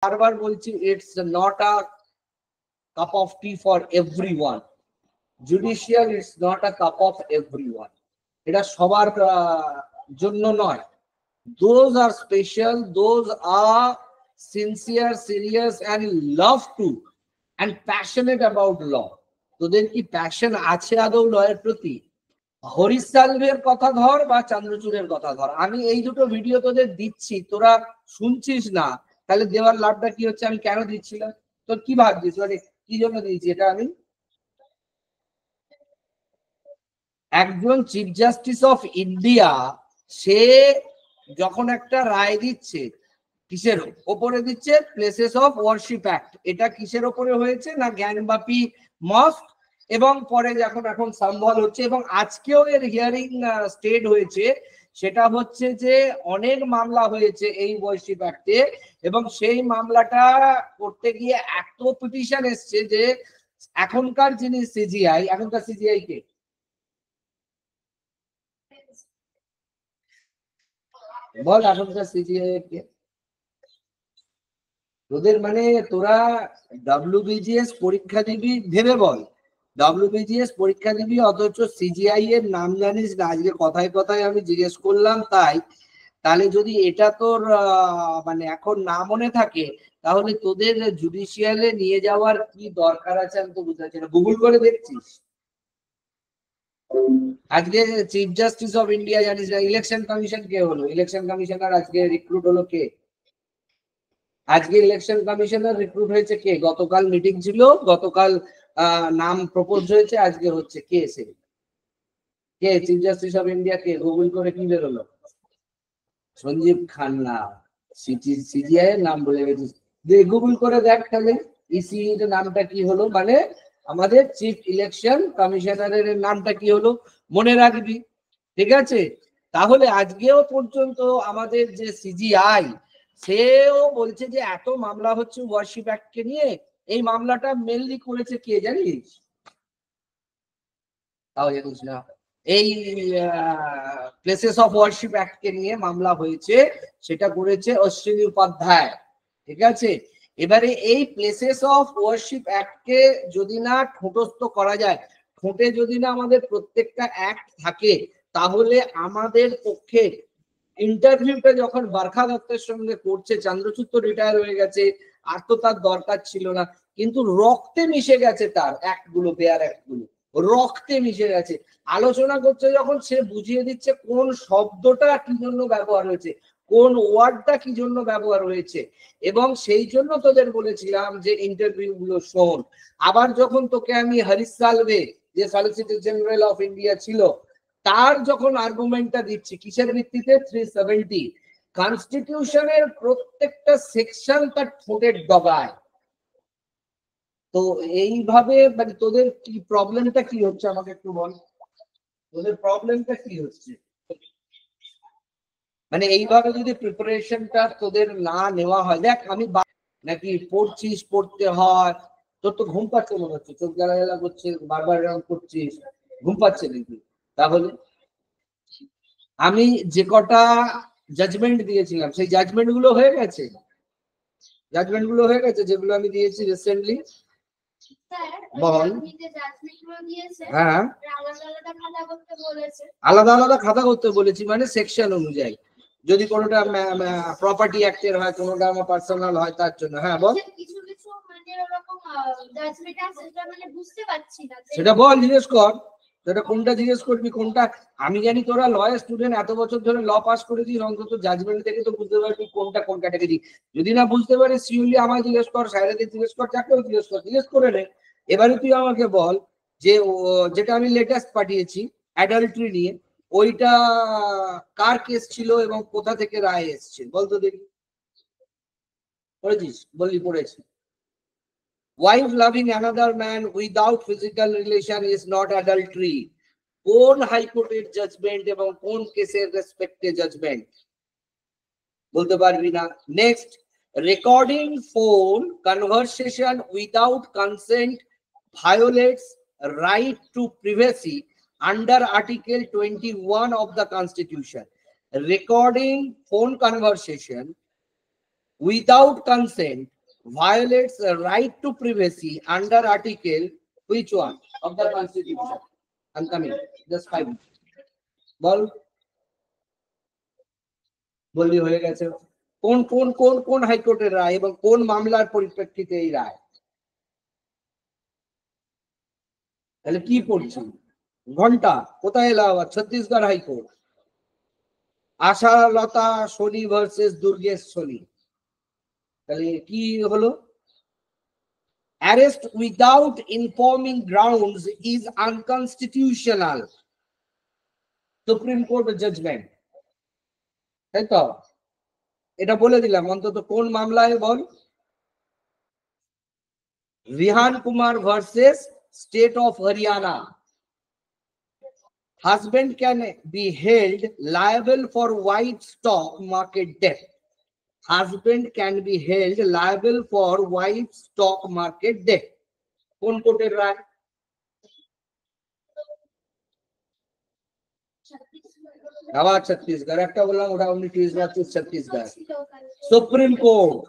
বারবার বলছি, it's not a cup of T for everyone. Judicial it's not a cup of everyone, এটা সবার জন্য নয়। Those are special, those are sincere, serious and love to and passionate about law. তোদের কি passion আছে আদৌ লয়ের প্রতি? হরিশ সালভের কথা ধর বা চন্দ্রচূড়ের কথা ধর, আমি এই দুটো ভিডিও তোদের দিচ্ছি, তোরা শুনছিস না, তাহলে দেওয়ার লাভটা কি হচ্ছে? আমি কেন দিচ্ছিলাম? তোর কি ভাবছিস মানে কি জন্য দিয়েছি এটা? আমি একজন চিফ জাস্টিস অফ ইন্ডিয়া, সে যখন একটা রায় দিচ্ছে, কিসের ওপরে দিচ্ছে? Places of warship act. এটা কিসের ওপরে হয়েছে? না জ্ঞানবাপী মস্ক, এবং পরে যখন এখন সম্বল হচ্ছে এবং আজকেও এর হিয়ারিং স্টেট হয়েছে, সেটা হচ্ছে যে অনেক মামলা হয়েছে এই ওয়ারশিপ অ্যাক্টে, এবং সেই মামলাটা করতে গিয়ে এত পিটিশন এসছে যে এখনকার যিনি সিজিআই, এখনকার সিজিআই কে? বল এখনকার সিজিআই কে? তোদের মানে তোরা ডব্লিউবিজিএস পরীক্ষা দিবি ভেবে বল, ডব্লিউবিজিএস পরীক্ষা দিবি অথচ সিজিআই এর নাম জানিস না। আজকে কথায় কথায় আমি জিজ্ঞেস করলাম তাই। তাহলে যদি এটা তোর মানে এখন না মনে থাকে, তাহলে তোদের জুডিশিয়ালে নিয়ে যাওয়ার কি দরকার আছে আমি তো বুঝতে পারছি না। গুগল করে দেখছিস? আজকে চিফ জাস্টিস অফ ইন্ডিয়া জানিস না? ইলেকশন কমিশন কে হলো? ইলেকশন কমিশনার আজকে রিক্রুট হলো কে? আজকে ইলেকশন কমিশনার রিক্রুট হয়েছে কে? গতকাল মিটিং ছিল, গতকাল নাম প্রপোজ হয়েছে, আজকে হচ্ছে কে? সে কে? চিফ জাস্টিস অফ ইন্ডিয়া কে? গুগল করে কি বেরোলো? সঞ্জীব খান্না। সিজিআই এর নাম বলে গেছিস, গুগল করে দেখ তাহলে ইসি এর নামটা কি হলো, মানে আমাদের চিফ ইলেকশন কমিশনারের নামটা কি হলো, মনে রাখবি। ঠিক আছে? তাহলে আজকেও পর্যন্ত আমাদের যে সিজিআই, সেও বলছে যে এত মামলা হচ্ছে ওয়ারশিপ অ্যাক্টকে নিয়ে, এই মামলাটা মেনলি করেছে কে জানিস? তাও জানিস না? এই প্লেসেস অফ ওয়ারশিপ অ্যাক্টকে নিয়ে মামলা হয়েছে, সেটা করেছে অশ্বিনী উপাধ্যায়। ঠিক আছে? এবারে এই প্লেসেস অফ ওয়ারশিপ অ্যাক্টকে যদি না ঠোঁটস্থ করা যায়, ঠোঁটে যদি না আমাদের প্রত্যেকটা অ্যাক্ট থাকে, তাহলে আমাদের পক্ষে ইন্টারভিউটা যখন বারখা দত্তের সঙ্গে করছে, চন্দ্রচূড় তো রিটায়ার হয়ে গেছে, আর তো তার দরকার ছিল না, কিন্তু রক্তে মিশে গেছে তার অ্যাক্ট গুলো, বেয়ার অ্যাক্ট গুলো রক্তে মিশে গেছে। আলোচনা করছে যখন, সে বুঝিয়ে দিচ্ছে কোন শব্দটা কি জন্য ব্যবহার হয়েছে, কোন ওয়ার্ডটা কি জন্য ব্যবহার হয়েছে, এবং সেই জন্য তোদের বলেছিলাম যে ইন্টারভিউ গুলো শোন। আবার যখন তোকে আমি হরিশ সালভে, যে সলিসিটর জেনারেল অফ ইন্ডিয়া ছিল, তার যখন আর্গুমেন্টটা দিচ্ছি, কিসের ভিত্তিতে? 370 কনস্টিটিউশনের প্রত্যেকটা সেকশন তার ঠোঁটের ডগায়। তো এইভাবে মানে তোদের কি প্রবলেমটা কি হচ্ছে আমাকে একটু বল, তোদের প্রবলেমটা কি হচ্ছে? মানে এইভাবে যদি প্রিপারেশনটা তোদের না নেওয়া হয়, দেখ আমি নাকি পড়ছিস, পড়তে হয়, তোর তো ঘুম পাচ্ছে মনে হচ্ছে, চোখ জ্বালা জ্বালা করছে, বারবার এরকম করছিস, ঘুম পাচ্ছে নাকি? তাহলে আমি যে কটা জাজমেন্ট দিয়েছিলাম, সেই জাজমেন্ট গুলো হয়ে গেছে, জাজমেন্ট গুলো হয়ে গেছে যেগুলো আমি দিয়েছি রিসেন্টলি। বল। হ্যাঁ, আলাদা আলাদা খাতা করতে বলেছি, মানে সেকশন অনুযায়ী, যদি কোনোটা প্রপার্টি অ্যাক্টের হয়, কোনোটা আমার পার্সোনাল হয়, তার জন্য। হ্যাঁ বল। সেটা বল, জিজ্ঞেস কর, সেটা কোনটা জিজ্ঞেস করবি, কোনটা? আমি জানি তোরা লয়ার স্টুডেন্ট, এত বছর ধরে ল পাস করেছিস, অন্তত জাজমেন্ট থেকে তো বুঝতে পারবি কোনটা কোন ক্যাটাগরি। যদি না বুঝতে পারিস, সিউলি আমায় জিজ্ঞেস কর, সাইরাকে জিজ্ঞেস কর, যাকেও জিজ্ঞেস কর, জিজ্ঞেস করে নে। এবারে তুই আমাকে বল যে যেটা আমি লেটেস্ট পাঠিয়েছি অ্যাডাল্ট্রি নিয়ে, ওইটা কার কেস ছিল এবং কোথা থেকে রায় এসেছে বলতো দেখি। পড়েছিস? বললি পড়েছি। Wife loving another man without physical relation is not adultery. কোন হাইকোর্টের জাজমেন্ট এবং কোন কেসের রেসপেক্টে জাজমেন্ট বলতে পারবি না? Next, recording phone conversation without consent violates right to privacy under Article 21 of the Constitution. Recording phone conversation without consent violates the right to privacy under article which one of the constitution? I'm coming, just 5 minutes. বল বললি হয়ে গেছে। কোন কোন কোন কোন হাইকোর্টের রায় এবং কোন মামলার পরিপ্রেক্ষিতে এই রায়? তাহলে কি পড়ছি? ঘন্টা কোথায়? এলাহাবাদ, ছত্তিশগড় হাইকোর্ট। আশালতা সোনি ভার্সেস দুর্গেশ সোনি। তাহলে কি হলো? Arrest without informing grounds is unconstitutional. Supreme court judgement, তাই তো? এটা বলে দিলাম। অন্তত কোন মামলায় বল? Rihan Kumar versus state of Haryana. Husband can be held liable for white stock market debt. Husband can be held liable for white stock market debt. কোন কোর্টের রায়? আবার ছত্তিশগড়। একটা বললাম ওটা ছত্তিশগড়। Supreme court.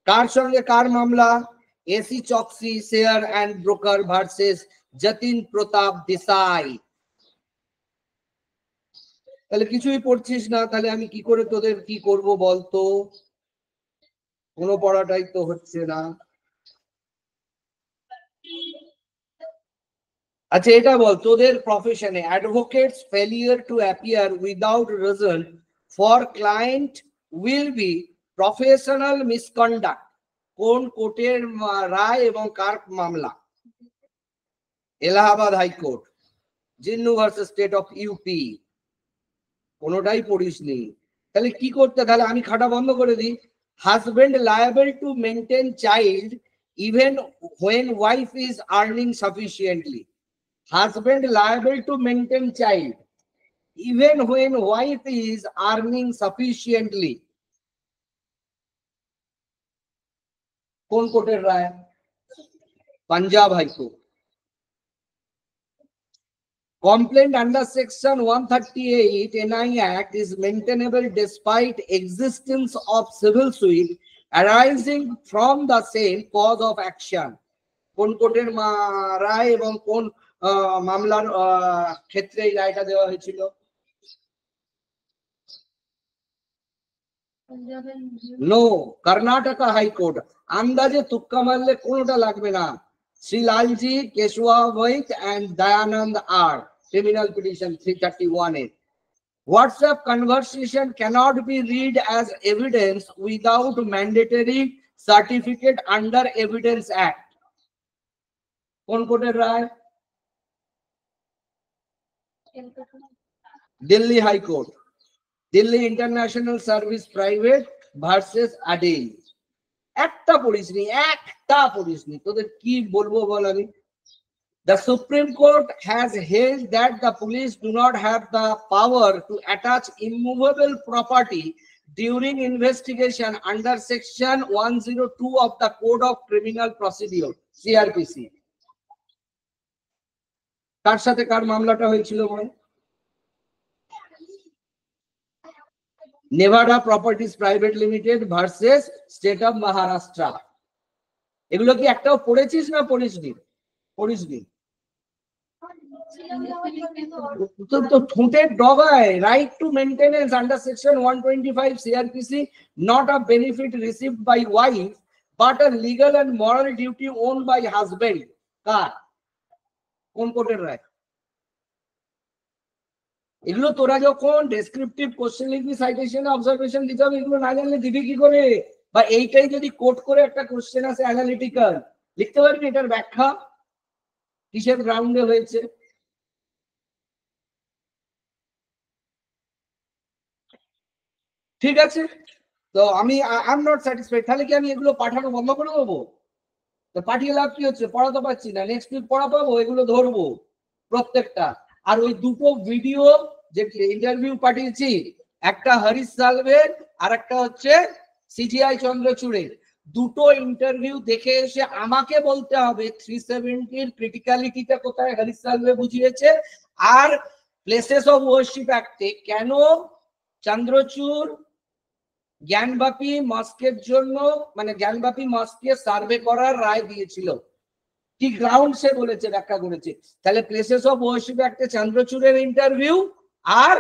কার সঙ্গে কার মামলা? AC Choksi share and broker versus Jatin Pratap Desai. তাহলে কিছুই পড়ছিস না, তাহলে আমি কি করে তোদের কি করব বলতো? কোনো পড়াটাই তো হচ্ছে না। আচ্ছা এটা বল, তোদের প্রফেশনে advocates failure to appear without reason for client will be professional misconduct. কোন কোর্টের রায় এবং কার মামলা? Allahabad high court. Jinnu versus state of UP. কোনোটাই পড়িসনি, তাহলে কি করতে? তাহলে আমি খাটা বন্ধ করে দিই। Husband liable to maintain child even when wife is earning sufficiently. Husband liable to maintain child even when wife is earning sufficiently. কোন কোর্টের রায়? Punjab high court. Complaint under section 138 NI Act is maintainable despite existence of civil suit arising from the same cause of action. কোন কোর্টের রায় এবং কোন মামলার ক্ষেত্রে এই রায়টা দেওয়া হয়েছিল? No, Karnataka high court. আন্দাজে তুক্কা মারলে কোনটা লাগবে না। শ্রী লালজি কেশওয়া বৈদ and Dayanand R. Criminal petition 331A. WhatsApp conversation cannot be read as evidence without mandatory certificate under Evidence Act. কোন কোর্টের রায়? Delhi high court. Delhi international service private versus Adel. একটা পড়িসনি, একটা পড়িসনি, তোদের কি বলবো বল আমি? The Supreme Court has held that the police do not have the power to attach immovable property during investigation under section 102 of the Code of Criminal Procedure CRPC. কার সাথে কার মামলাটা হয়েছিল বল? Nevada properties private limited versus state of Maharashtra. এগুলো কি একটাও পড়েছিস না পড়িসনি? পড়িসনি তো ঠোঁটের ডগায়। Right two maintenance under section 125 CRPC, not a benefit received by wife but a legal and moral duty owned by husband. কার? কোন কোর্টের রায়? এগুলো তোরা যখন ডেসক্রিপটিভ কোশ্চেন লিখবি, সাইটেশন অবজারভেশন দিতে হবে, এগুলো না জানলে দিবি কি করে? বা এইটাই যদি কোট করে একটা কোশ্চেন আছে অ্যানালিটিক্যাল, লিখতে পারবি এটার ব্যাখ্যা কিসের গ্রাউন্ডে হয়েছে? ঠিক আছে, তো আমি আই এম নট স্যাটিসফাইড। তাহলে কি আমি এগুলো পাঠানো বন্ধ করে দেবো? তো পাঠিয়ে লাভ কি হচ্ছে? পড়াতে পারছি না, নেক্সট উইক পড়া পাবো, এগুলো ধরবো প্রত্যেকটা। আর ওই দুটো ভিডিও যে ইন্টারভিউ পাঠিয়েছি, একটা হরিশ সালভের আর একটা হচ্ছে সিজিআই চন্দ্রচূড়ের, দুটো ইন্টারভিউ দেখে এসে আমাকে বলতে হবে 370 ক্রিটিক্যালিটিটা কোথায় হরিশ সালভে বুঝিয়েছে, আর প্লেসেস অফ ওয়ারশিপ অ্যাক্টে কেন চন্দ্রচূড় জ্ঞানব্যাপী মস্কের জন্য মানে জ্ঞানব্যাপী মস্কে সার্ভে করার রায় দিয়েছিল। কি গ্রাউন্ড সে বলেছে, ব্যাখ্যা করেছে। তাহলে প্লেসেস অফ ওয়ার্শিপ একটা চন্দ্রচূড়ের ইন্টারভিউ আর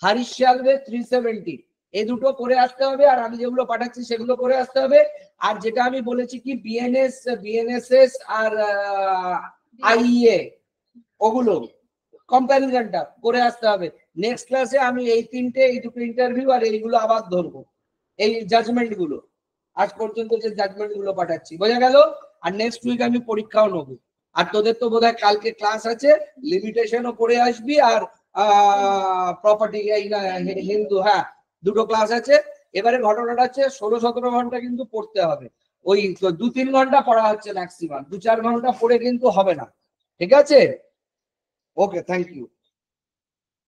হরিশ সালভে 370 এই দুটো করে আসতে হবে। আর আমি যেগুলো পাঠাচ্ছি সেগুলো করে আসতে হবে। আর যেটা আমি বলেছি কি বিএনএসএস আর আইএ ওগুলো কম্প্যারিজনটা করে আসতে হবে। নেক্সট ক্লাসে আমি এই দুটো ইন্টারভিউ আর এইগুলো আবার ধরবো, এই জাজমেন্ট গুলো। আজ পর্যন্ত যে জাজমেন্ট গুলো পাঠাচ্ছি, বোঝা গেল? আর নেক্সট উইক আমি পরীক্ষাও নেবো। আর তোদের তো বোধহয় কালকে ক্লাস আছে, লিমিটেশনও করে আসবি আর প্রপার্টি হিন্দু, হ্যাঁ দুটো ক্লাস আছে। এবারে ঘটনাটা হচ্ছে 16-17 ঘন্টা কিন্তু পড়তে হবে। ওই 2-3 ঘন্টা পড়া হচ্ছে ম্যাক্সিমাম, 2-4 ঘন্টা পড়ে কিন্তু হবে না। ঠিক আছে? ওকে, থ্যাংক ইউ।